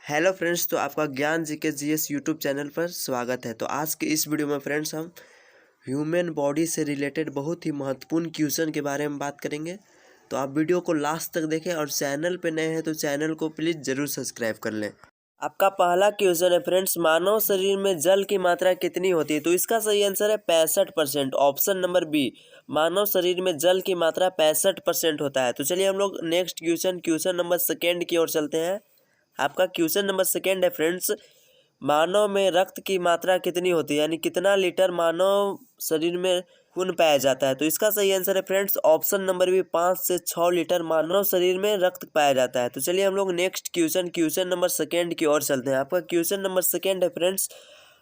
Hello friends, तो आपका ज्ञान जीके जीएस यूट्यूब चैनल पर स्वागत है। तो आज के इस वीडियो में फ्रेंड्स हम ह्यूमन बॉडी से रिलेटेड बहुत ही महत्वपूर्ण क्वेश्चन के बारे में बात करेंगे। तो आप वीडियो को लास्ट तक देखें और चैनल पे नए हैं तो चैनल को प्लीज़ ज़रूर सब्सक्राइब कर लें। आपका पहला क्वेश्चन है फ्रेंड्स, मानव शरीर में जल की मात्रा कितनी होती है? तो इसका सही आंसर है 65%। ऑप्शन नंबर बी, मानव शरीर में जल की मात्रा 65% होता है। तो चलिए हम लोग नेक्स्ट क्वेश्चन नंबर सेकेंड की ओर चलते हैं। आपका क्वेश्चन नंबर सेकेंड है फ्रेंड्स, मानव में रक्त की मात्रा कितनी होती है, यानी कितना लीटर मानव शरीर में खून पाया जाता है? तो इसका सही आंसर है फ्रेंड्स ऑप्शन नंबर बी, 5 से 6 लीटर मानव शरीर में रक्त पाया जाता है। तो चलिए हम लोग नेक्स्ट क्वेश्चन नंबर सेकेंड की ओर चलते हैं। आपका क्वेश्चन नंबर सेकेंड है फ्रेंड्स,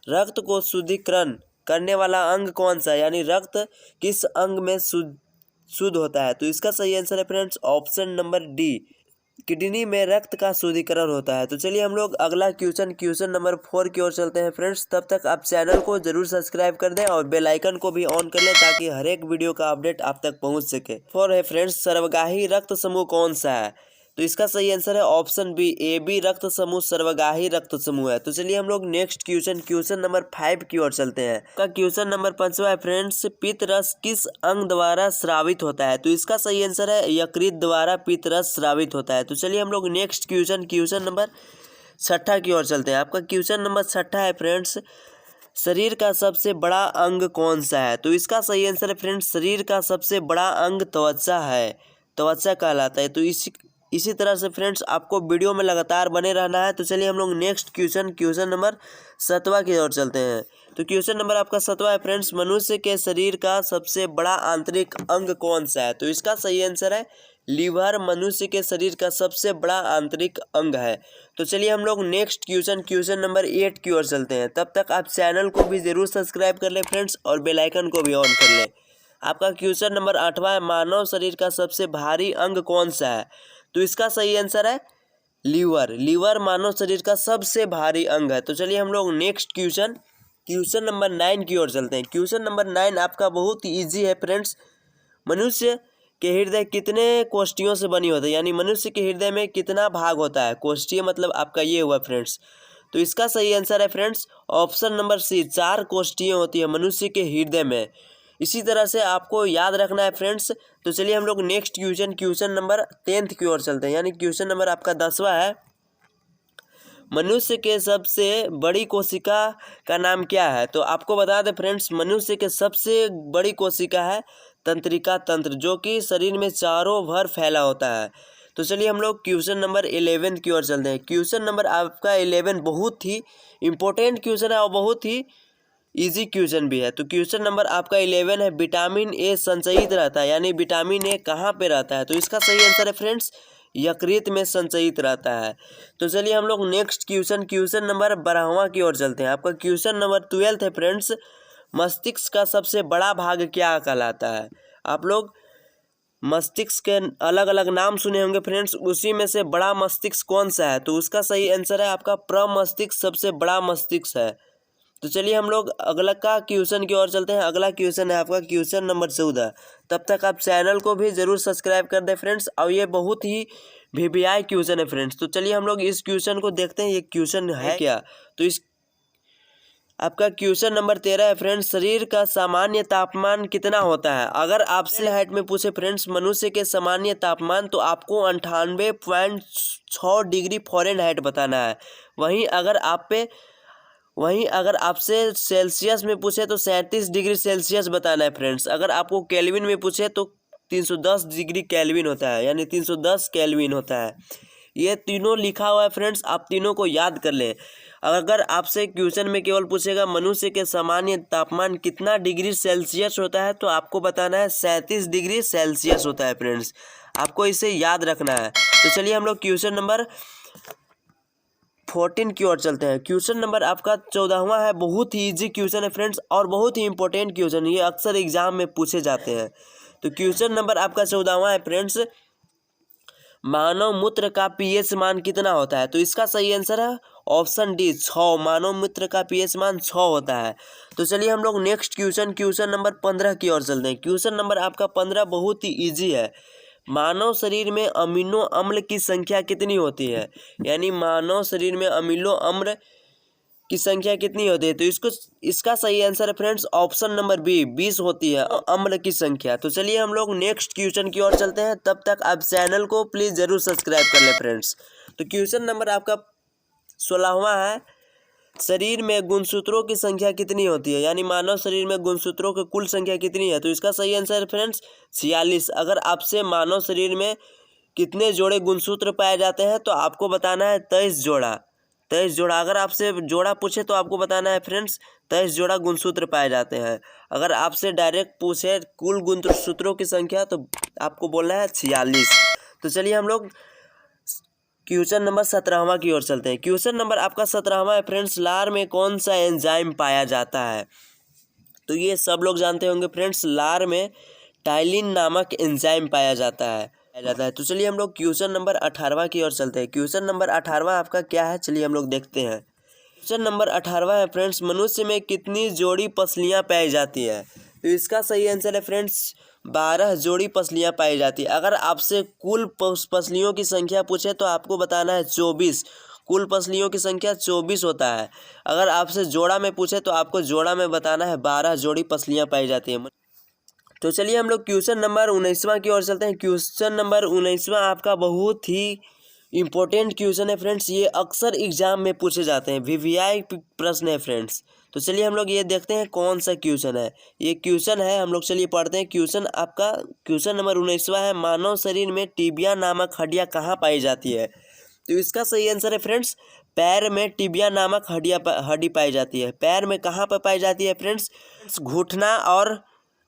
रक्त को शुद्धिकरण करने वाला अंग कौन सा है, यानी रक्त किस अंग में शुद्ध होता है? तो इसका सही आंसर है friends option number D, kidney में रक्त का शुद्धिकरण होता है। तो चलिए हम लोग अगला क्वेश्चन नंबर 4 की ओर चलते हैं फ्रेंड्स। तब तक आप चैनल को जरूर सब्सक्राइब कर दें और बेल आइकन को भी ऑन कर लें ताकि हर एक वीडियो का अपडेट आप तक पहुंच सके। 4 है फ्रेंड्स, सर्वगाही रक्त समूह कौन सा है? तो इसका सही आंसर है ऑप्शन बी, ए बी रक्त समूह सर्वगाही रक्त समूह है। तो चलिए हम लोग नेक्स्ट क्वेश्चन नंबर 5 की ओर चलते हैं। का क्वेश्चन नंबर 5 है फ्रेंड्स, पित्त रस किस अंग द्वारा स्रावित होता है? तो इसका सही आंसर है यकृत द्वारा पित्त रस स्रावित होता है। तो चलिए हम लोग नेक्स्ट क्वेश्चन नंबर 6 की ओर चलते हैं। आपका क्वेश्चन नंबर 6 है फ्रेंड्स, शरीर का सबसे बड़ा अंग कौन सा है? तो इसका सही आंसर है फ्रेंड्स, शरीर का सबसे बड़ा अंग त्वचा है, त्वचा कहलाता है। तो इसी तरह से फ्रेंड्स आपको वीडियो में लगातार बने रहना है। तो चलिए हम लोग नेक्स्ट क्वेश्चन नंबर 7 की ओर चलते हैं। तो क्वेश्चन नंबर आपका 7 है फ्रेंड्स, मनुष्य के शरीर का सबसे बड़ा आंतरिक अंग कौन सा है? तो इसका सही आंसर है लीवर, मनुष्य के शरीर का सबसे बड़ा आंतरिक अंग है। तो चलिए हम लोग नेक्स्ट क्वेश्चन नंबर 8 की ओर चलते हैं। तब तक आप चैनल को भी जरूर सब्सक्राइब कर लें फ्रेंड्स और बेल आइकन को भी ऑन कर लें। आपका क्वेश्चन नंबर 8वां है, मानव शरीर का सबसे भारी अंग कौन सा है? तो इसका सही आंसर है लीवर। लीवर मानव शरीर का सबसे भारी अंग है। तो चलिए हम लोग नेक्स्ट क्वेश्चन नंबर 9 की ओर चलते हैं। क्वेश्चन नंबर 9 आपका बहुत ही ईजी है फ्रेंड्स, मनुष्य के हृदय कितने कोष्ठियों से बनी होती है, यानी मनुष्य के हृदय में कितना भाग होता है? कोष्ठीय मतलब आपका ये हुआ फ्रेंड्स। तो इसका सही आंसर है फ्रेंड्स ऑप्शन नंबर सी, 4 कोष्ठियाँ होती है मनुष्य के हृदय में। इसी तरह से आपको याद रखना है फ्रेंड्स। तो चलिए हम लोग नेक्स्ट क्वेश्चन नंबर 10 की ओर चलते हैं, यानी क्वेश्चन नंबर आपका 10वां है, मनुष्य के सबसे बड़ी कोशिका का नाम क्या है? तो आपको बता दें फ्रेंड्स, मनुष्य के सबसे बड़ी कोशिका है तंत्रिका तंत्र, जो कि शरीर में चारों भर फैला होता है। तो चलिए हम लोग क्वेश्चन नंबर 11 की ओर चलते हैं। क्वेश्चन नंबर आपका 11 बहुत ही इंपॉर्टेंट क्वेश्चन है और बहुत ही इजी क्वेश्चन भी है। तो क्वेश्चन नंबर आपका 11 है, विटामिन ए संचयित रहता है, यानी विटामिन ए कहाँ पे रहता है? तो इसका सही आंसर है फ्रेंड्स यकृत में संचयित रहता है। तो चलिए हम लोग नेक्स्ट क्वेश्चन नंबर 12वां की ओर चलते हैं। आपका क्वेश्चन नंबर 12 है फ्रेंड्स, मस्तिष्क का सबसे बड़ा भाग क्या कहलाता है? आप लोग मस्तिष्क के अलग अलग नाम सुने होंगे फ्रेंड्स, उसी में से बड़ा मस्तिष्क कौन सा है? तो उसका सही आंसर है आपका प्रमस्तिष्क सबसे बड़ा मस्तिष्क है। तो चलिए हम लोग अगला का क्वेश्चन की ओर चलते हैं। अगला क्वेश्चन है आपका क्वेश्चन नंबर 14। तब तक आप चैनल को भी जरूर सब्सक्राइब कर दें फ्रेंड्स, और ये बहुत ही वीवीआई क्वेश्चन है फ्रेंड्स। तो चलिए हम लोग इस क्वेश्चन को देखते हैं, ये क्वेश्चन है क्या। तो इस आपका क्वेश्चन नंबर 13 है फ्रेंड्स, शरीर का सामान्य तापमान कितना होता है? अगर आपसे हाइट में पूछे फ्रेंड्स मनुष्य के सामान्य तापमान, तो आपको 98.6 डिग्री फ़ारेनहाइट बताना है। वहीं अगर आपसे सेल्सियस में पूछे तो 37 डिग्री सेल्सियस बताना है फ्रेंड्स। अगर आपको केल्विन में पूछे तो 310 डिग्री केल्विन होता है, यानी 310 केल्विन होता है। ये तीनों लिखा हुआ है फ्रेंड्स, आप तीनों को याद कर लें। अगर आपसे क्वेश्चन में केवल पूछेगा मनुष्य के सामान्य तापमान कितना डिग्री सेल्सियस होता है, तो आपको बताना है 37 डिग्री सेल्सियस होता है फ्रेंड्स, आपको इसे याद रखना है। तो चलिए हम लोग क्वेश्चन नंबर 14 की ओर चलते हैं। क्वेश्चन नंबर आपका 14वां है, बहुत ही इजी क्वेश्चन है फ्रेंड्स और बहुत ही इंपॉर्टेंट क्वेश्चन, ये अक्सर एग्जाम में पूछे जाते हैं। तो क्वेश्चन नंबर आपका 14वां है फ्रेंड्स, मानव मूत्र का पीएच मान कितना होता है? तो इसका सही आंसर है ऑप्शन डी, 6। मानव मूत्र का पीएच मान 6 होता है। तो चलिए हम लोग नेक्स्ट क्वेश्चन नंबर 15 की ओर चलते हैं। क्वेश्चन नंबर आपका 15 बहुत ही इजी है, मानव शरीर में अमीनो अम्ल की संख्या कितनी होती है, यानी मानव शरीर में अमीनो अम्ल की संख्या कितनी होती है। तो इसका सही आंसर है फ्रेंड्स ऑप्शन नंबर बी 20 होती है अम्ल की संख्या। तो चलिए हम लोग नेक्स्ट क्वेश्चन की ओर चलते हैं, तब तक आप चैनल को प्लीज़ ज़रूर सब्सक्राइब कर लें फ्रेंड्स। तो क्वेश्चन नंबर आपका 16वां है, शरीर में गुणसूत्रों की संख्या कितनी होती है, यानी मानव शरीर में गुणसूत्रों की कुल संख्या कितनी है। तो इसका सही आंसर है फ्रेंड्स 46। अगर आपसे मानव शरीर में कितने जोड़े गुणसूत्र पाए जाते हैं तो आपको बताना है 23 जोड़ा। 23 जोड़ा, अगर आपसे जोड़ा पूछे तो आपको बताना है फ्रेंड्स 23 जोड़ा गुणसूत्र पाए जाते हैं। अगर आपसे डायरेक्ट पूछे कुल गुणसूत्रों की संख्या तो आपको बोलना है 46। तो चलिए हम लोग क्वेश्चन नंबर 17वां की ओर चलते हैं। क्वेश्चन नंबर आपका 17वां है फ्रेंड्स, लार में कौन सा एंजाइम पाया जाता है। तो ये सब लोग जानते होंगे फ्रेंड्स, लार में टाइलिन नामक एंजाइम पाया जाता है। तो चलिए हम लोग क्वेश्चन नंबर 18वां की ओर चलते हैं। क्वेश्चन नंबर 18वां आपका क्या है, चलिए हम लोग देखते हैं। क्वेश्चन नंबर 18वां है फ्रेंड्स, मनुष्य में कितनी जोड़ी पसलियाँ पाई जाती है। तो इसका सही आंसर है फ्रेंड्स 12 जोड़ी पसलियाँ पाई जाती है। अगर आपसे कुल पसलियों की संख्या पूछे तो आपको बताना है 24। कुल पसलियों की संख्या 24 होता है। अगर आपसे जोड़ा में पूछे तो आपको जोड़ा में बताना है 12 जोड़ी पसलियाँ पाई जाती है। तो चलिए हम लोग क्वेश्चन नंबर 19वां की ओर चलते हैं। क्वेश्चन नंबर 19वां आपका बहुत ही इम्पोर्टेंट क्वेश्चन है फ्रेंड्स, ये अक्सर एग्जाम में पूछे जाते हैं, वीवीआई प्रश्न है फ्रेंड्स। तो चलिए हम लोग ये देखते हैं कौन सा क्वेश्चन है। ये क्वेश्चन है, हम लोग चलिए पढ़ते हैं। क्वेश्चन आपका क्वेश्चन नंबर 19वां है, मानव शरीर में टिबिया नामक हड्डियाँ कहाँ पाई जाती है। तो इसका सही आंसर है फ्रेंड्स पैर में टिबिया नामक हड्डी पाई जाती है। पैर में कहाँ पर पाई जाती है फ्रेंड्स, घुटना और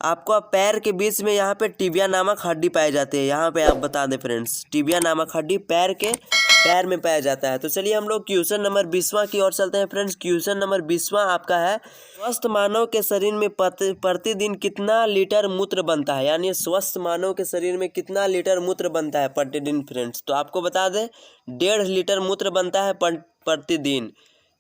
आपको पैर के बीच में यहाँ पे टिबिया नामक हड्डी पाई जाती है। यहाँ पे आप बता दें फ्रेंड्स, टिबिया नामक हड्डी पैर में पाया जाता है। तो चलिए हम लोग क्वेश्चन नंबर 20वां की ओर चलते हैं फ्रेंड्स। क्वेश्चन नंबर 20वां आपका है, स्वस्थ मानव के शरीर में प्रतिदिन कितना लीटर मूत्र बनता है, यानी स्वस्थ मानव के शरीर में कितना लीटर मूत्र बनता है प्रतिदिन फ्रेंड्स। तो आपको बता दें 1.5 लीटर मूत्र बनता है प्रतिदिन।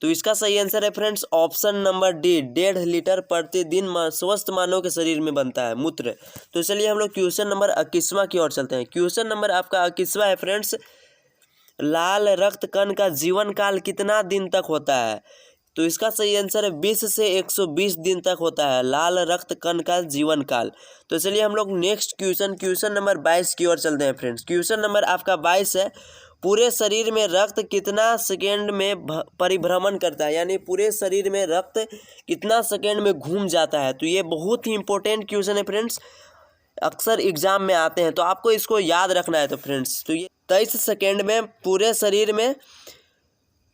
तो इसका सही आंसर है friends option number D 1.5 litre प्रतिदिन स्वस्थ मानव के शरीर में बनता है मूत्र। तो चलिए हम लोग क्वेश्चन नंबर 21वां की ओर चलते हैं। क्वेश्चन नंबर आपका 21वां है फ्रेंड्स, लाल रक्त कण का जीवन काल कितना दिन तक होता है। तो इसका सही आंसर है 20 से 120 दिन तक होता है लाल रक्त कण का जीवन काल। तो चलिए हम लोग नेक्स्ट क्वेश्चन नंबर 22 की ओर चलते हैं फ्रेंड्स। क्वेश्चन नंबर आपका 22 है, पूरे शरीर में रक्त कितना सेकेंड में परिभ्रमण करता है, यानी पूरे शरीर में रक्त कितना सेकेंड में घूम जाता है। तो ये बहुत ही इंपॉर्टेंट क्वेश्चन है फ्रेंड्स, अक्सर एग्जाम में आते हैं, तो आपको इसको याद रखना है। तो फ्रेंड्स तो ये 23 सेकेंड में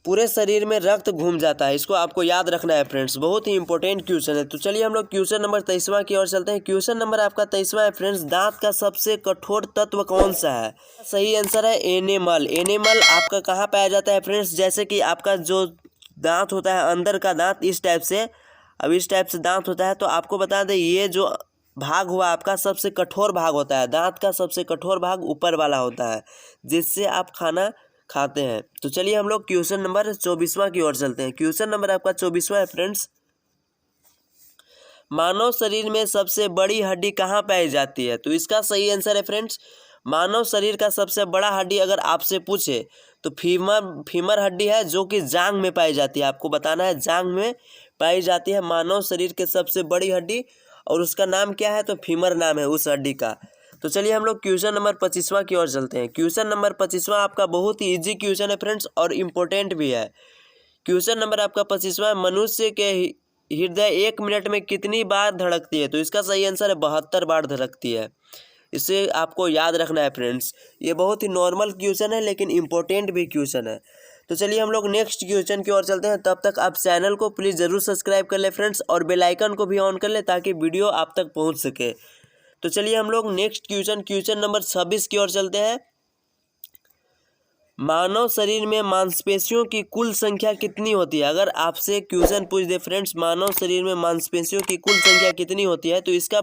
पूरे शरीर में रक्त घूम जाता है, इसको आपको याद रखना है फ्रेंड्स, बहुत ही इंपॉर्टेंट क्वेश्चन है। तो चलिए हम लोग क्वेश्चन नंबर 23वां की ओर चलते हैं। क्वेश्चन नंबर आपका 23वां है फ्रेंड्स, दांत का सबसे कठोर तत्व कौन सा है। सही आंसर है एनेमल। एनेमल आपका कहाँ पाया जाता है फ्रेंड्स, जैसे कि आपका जो दांत होता है अंदर का दांत इस टाइप से दांत होता है। तो आपको बता दें ये जो भाग हुआ आपका सबसे कठोर भाग होता है, दांत का सबसे कठोर भाग ऊपर वाला होता है, जिससे आप खाना खाते हैं। तो चलिए हम लोग क्वेश्चन नंबर 24वां की ओर चलते हैं। क्वेश्चन नंबर आपका 24वां है फ्रेंड्स, मानव शरीर में सबसे बड़ी हड्डी कहाँ पाई जाती है। तो इसका सही आंसर है फ्रेंड्स, मानव शरीर का सबसे बड़ा हड्डी अगर आपसे पूछे तो फीमर हड्डी है, जो कि जांघ में पाई जाती है। आपको बताना है जांघ में पाई जाती है मानव शरीर के सबसे बड़ी हड्डी, और उसका नाम क्या है, तो फीमर नाम है उस हड्डी का। तो चलिए हम लोग क्वेश्चन नंबर 25वां की ओर चलते हैं। क्वेश्चन नंबर 25वां आपका बहुत ही इजी क्वेश्चन है फ्रेंड्स, और इम्पोर्टेंट भी है। क्वेश्चन नंबर आपका 25वां, मनुष्य के हृदय 1 मिनट में कितनी बार धड़कती है। तो इसका सही आंसर है 72 बार धड़कती है। इसे आपको याद रखना है फ्रेंड्स, ये बहुत ही नॉर्मल क्वेश्चन है लेकिन इम्पोर्टेंट भी क्वेश्चन है। तो चलिए हम लोग नेक्स्ट क्वेश्चन की ओर चलते हैं, तब तक आप चैनल को प्लीज़ ज़रूर सब्सक्राइब कर ले फ्रेंड्स, और बेल आइकन को भी ऑन कर ले ताकि वीडियो आप तक पहुंच सके। तो चलिए हम लोग नेक्स्ट क्वेश्चन नंबर 26 की ओर चलते हैं। मानव शरीर में मांसपेशियों की कुल संख्या कितनी होती है। अगर आपसे क्वेश्चन पूछ दे फ्रेंड्स मानव शरीर में मांसपेशियों की कुल संख्या कितनी होती है, तो इसका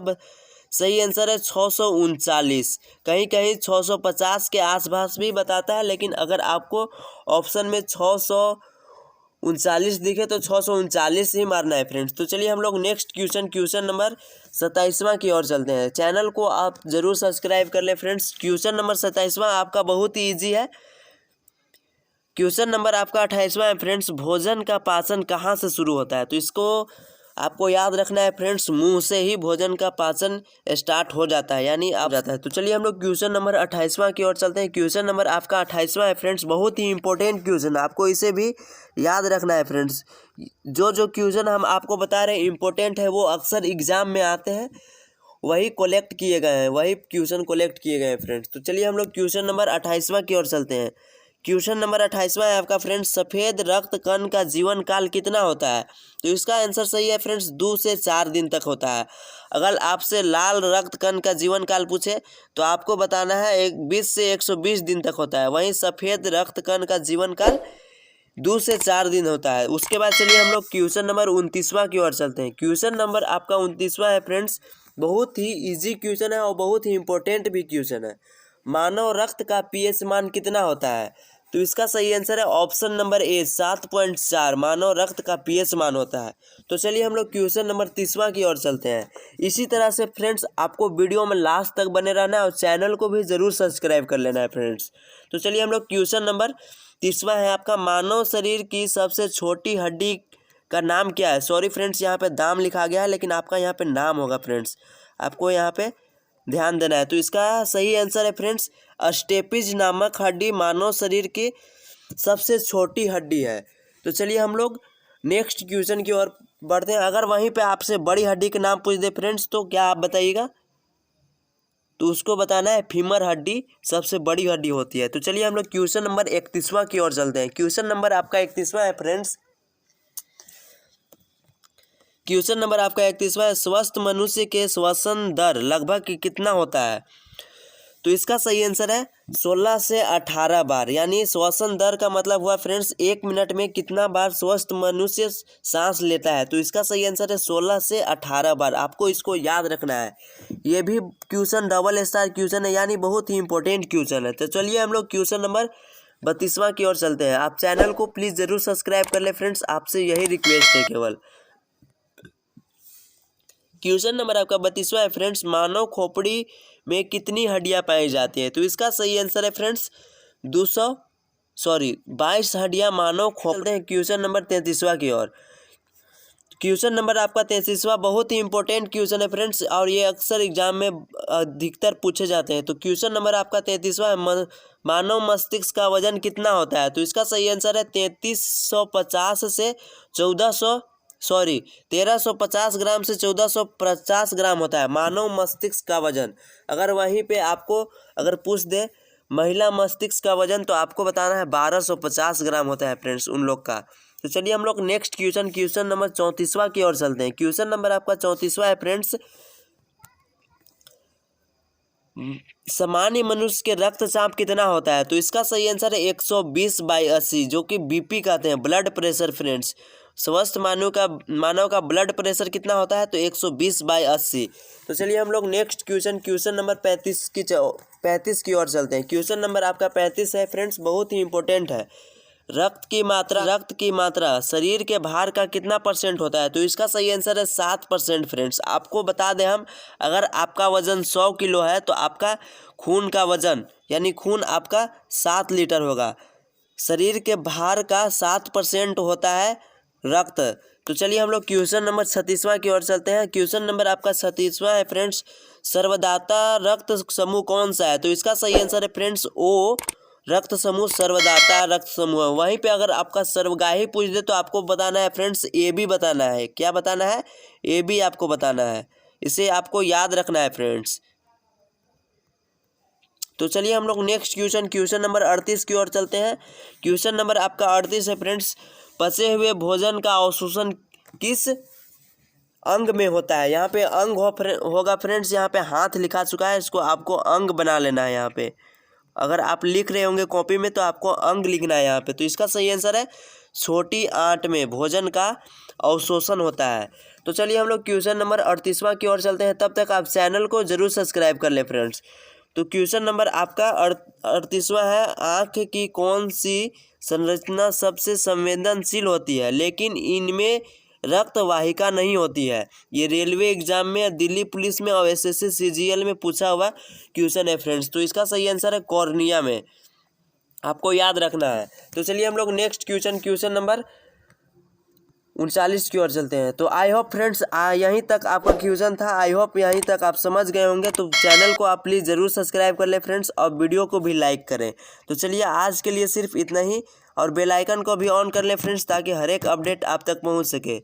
सही आंसर है 639। कहीं कहीं 650 के आसपास भी बताता है, लेकिन अगर आपको ऑप्शन में 600 39 दिखे तो 639 ही मारना है फ्रेंड्स। तो चलिए हम लोग नेक्स्ट क्वेश्चन नंबर 27वां की ओर चलते हैं। चैनल को आप ज़रूर सब्सक्राइब कर ले फ्रेंड्स। क्वेश्चन नंबर 27वां आपका बहुत ही ईजी है। क्वेश्चन नंबर आपका 28वां है फ्रेंड्स, भोजन का पाचन कहाँ से शुरू होता है? तो इसको आपको याद रखना है फ्रेंड्स, मुंह से ही भोजन का पाचन स्टार्ट हो जाता है, यानी आप जाता है। तो चलिए हम लोग क्वेश्चन नंबर 28वां की ओर चलते हैं। क्वेश्चन नंबर आपका 28वां है फ्रेंड्स, बहुत ही इंपॉर्टेंट क्वेश्चन, आपको इसे भी याद रखना है फ्रेंड्स। जो क्वेश्चन हम आपको बता रहे हैं इंपॉर्टेंट है, वो अक्सर एग्जाम में आते हैं, वही कलेक्ट किए गए हैं, वही क्वेश्चन कलेक्ट किए गए हैं फ्रेंड्स। तो चलिए हम लोग क्वेश्चन नंबर 28वां की ओर चलते हैं। क्वेश्चन नंबर 28वां है आपका फ्रेंड्स, सफ़ेद रक्त कण का जीवन काल कितना होता है? तो इसका आंसर सही है फ्रेंड्स, 2 से 4 दिन तक होता है। अगर आपसे लाल रक्त कण का जीवन काल पूछे तो आपको बताना है 20 से 120 दिन तक होता है। वहीं सफ़ेद रक्त कण का जीवन काल 2 से 4 दिन होता है। उसके बाद चलिए हम लोग क्वेश्चन नंबर 29वां की ओर चलते हैं। क्वेश्चन नंबर आपका 29वां है फ्रेंड्स, बहुत ही इजी क्वेश्चन है और बहुत ही इंपॉर्टेंट भी क्वेश्चन है। मानव रक्त का पीएच मान कितना होता है? तो इसका सही आंसर है ऑप्शन नंबर ए, 7.4 मानव रक्त का पीएच मान होता है। तो चलिए हम लोग क्वेश्चन नंबर 30वां की ओर चलते हैं। इसी तरह से फ्रेंड्स आपको वीडियो में लास्ट तक बने रहना है और चैनल को भी ज़रूर सब्सक्राइब कर लेना है फ्रेंड्स। तो चलिए हम लोग क्वेश्चन नंबर 30वां है आपका, मानव शरीर की सबसे छोटी हड्डी का नाम क्या है? सॉरी फ्रेंड्स, यहाँ पे दाम लिखा गया है, लेकिन आपका यहाँ पे नाम होगा फ्रेंड्स, आपको यहाँ पे ध्यान देना है। तो इसका सही आंसर है फ्रेंड्स, स्टेपिज नामक हड्डी मानव शरीर की सबसे छोटी हड्डी है। तो चलिए हम लोग नेक्स्ट क्वेश्चन की ओर बढ़ते हैं। अगर वहीं पे आपसे बड़ी हड्डी के नाम पूछ दे फ्रेंड्स, तो क्या आप बताइएगा? तो उसको बताना है फीमर हड्डी सबसे बड़ी हड्डी होती है। तो चलिए हम लोग क्वेश्चन नंबर 31वां की ओर चलते हैं। क्वेश्चन नंबर आपका 31वां है फ्रेंड्स, क्वेश्चन नंबर आपका 31वां है, स्वस्थ मनुष्य के श्वसन दर लगभग कितना होता है? तो इसका सही आंसर है 16 से 18 बार, यानी श्वसन दर का मतलब हुआ फ्रेंड्स 1 मिनट में कितना बार स्वस्थ मनुष्य सांस लेता है। तो इसका सही आंसर है 16 से 18 बार, आपको इसको याद रखना है। ये भी क्वेश्चन डबल स्टार क्वेश्चन है, यानी बहुत ही इंपॉर्टेंट क्वेश्चन है। तो चलिए हम लोग क्वेश्चन नंबर 32वां की ओर चलते हैं। आप चैनल को प्लीज़ ज़रूर सब्सक्राइब कर ले फ्रेंड्स, आपसे यही रिक्वेस्ट है केवल। क्वेश्चन नंबर आपका 32वां है फ्रेंड्स, मानव खोपड़ी में कितनी हड्डियां पाई जाती हैं? तो इसका सही आंसर है फ्रेंड्स 22 हड्डियां मानव खोपड़ी हैं। क्वेश्चन नंबर 33वां की ओर। क्वेश्चन नंबर आपका 33वां बहुत ही इंपॉर्टेंट क्वेश्चन है फ्रेंड्स, और ये अक्सर एग्जाम में अधिकतर पूछे जाते हैं। तो क्वेश्चन नंबर आपका 33वां है, मानव मस्तिष्क का वजन कितना होता है? तो इसका सही आंसर है 1350 से 1350 ग्राम से 1450 ग्राम होता है मानव मस्तिष्क का वजन। अगर वहीं पे आपको अगर पूछ दे महिला मस्तिष्क का वजन, तो आपको बताना है 1250 ग्राम होता है फ्रेंड्स उन लोग का। तो चलिए हम लोग नेक्स्ट क्वेश्चन नंबर 34वां की ओर चलते हैं। क्वेश्चन नंबर आपका 34वां है फ्रेंड्स, सामान्य मनुष्य के रक्तचाप कितना होता है? तो इसका सही आंसर है 120/80, जो कि बीपी कहते हैं, ब्लड प्रेशर फ्रेंड्स। स्वस्थ मानव का ब्लड प्रेशर कितना होता है? तो 120/80। तो चलिए हम लोग नेक्स्ट क्वेश्चन नंबर 35 की ओर चलते हैं। क्वेश्चन नंबर आपका 35 है फ्रेंड्स, बहुत ही इंपॉर्टेंट है। रक्त की मात्रा शरीर के भार का कितना % होता है? तो इसका सही आंसर है 7% फ्रेंड्स। आपको बता दें हम, अगर आपका वजन 100 किलो है तो आपका खून का वजन यानी खून आपका 7 लीटर होगा। शरीर के भार का 7% होता है रक्त। तो चलिए हम लोग क्वेश्चन नंबर 36वां की ओर चलते हैं। क्वेश्चन नंबर आपका 36वां है फ्रेंड्स, सर्वदाता रक्त समूह कौन सा है? तो इसका सही आंसर है फ्रेंड्स ओ रक्त समूह, सर्वदाता रक्त समूह। वहीं पे अगर आपका सर्वगाही पूछ दे तो आपको बताना है फ्रेंड्स ए बी बताना है। क्या बताना है? ए बी आपको बताना है, इसे आपको याद रखना है फ्रेंड्स। तो चलिए हम लोग नेक्स्ट क्वेश्चन नंबर 38 की ओर चलते हैं। क्वेश्चन नंबर आपका 38 है फ्रेंड्स, पचे हुए भोजन का अवशोषण किस अंग में होता है? यहाँ पे अंग होगा फ्रेंड्स, यहाँ पे हाथ लिखा चुका है, इसको आपको अंग बना लेना है। यहाँ पे अगर आप लिख रहे होंगे कॉपी में तो आपको अंग लिखना है यहाँ पे। तो इसका सही आंसर है छोटी आंत में भोजन का अवशोषण होता है। तो चलिए हम लोग क्वेश्चन नंबर 38वां की ओर चलते हैं। तब तक आप चैनल को जरूर सब्सक्राइब कर लें फ्रेंड्स। तो क्वेश्चन नंबर आपका 38वां है, आँख की कौन सी संरचना सबसे संवेदनशील होती है लेकिन इनमें रक्त वाहिका नहीं होती है? ये रेलवे एग्जाम में, दिल्ली पुलिस में और एसएससी सीजीएल में पूछा हुआ क्वेश्चन है फ्रेंड्स। तो इसका सही आंसर है कॉर्निया में, आपको याद रखना है। तो चलिए हम लोग नेक्स्ट क्वेश्चन नंबर 39 की ओर चलते हैं। तो आई होप फ्रेंड्स यहीं तक आपका क्वेश्चन था, आई होप यहीं तक आप समझ गए होंगे। तो चैनल को आप प्लीज़ ज़रूर सब्सक्राइब कर लें फ्रेंड्स, और वीडियो को भी लाइक करें। तो चलिए आज के लिए सिर्फ इतना ही, और बेल आइकन को भी ऑन कर लें फ्रेंड्स, ताकि हर एक अपडेट आप तक पहुंच सके।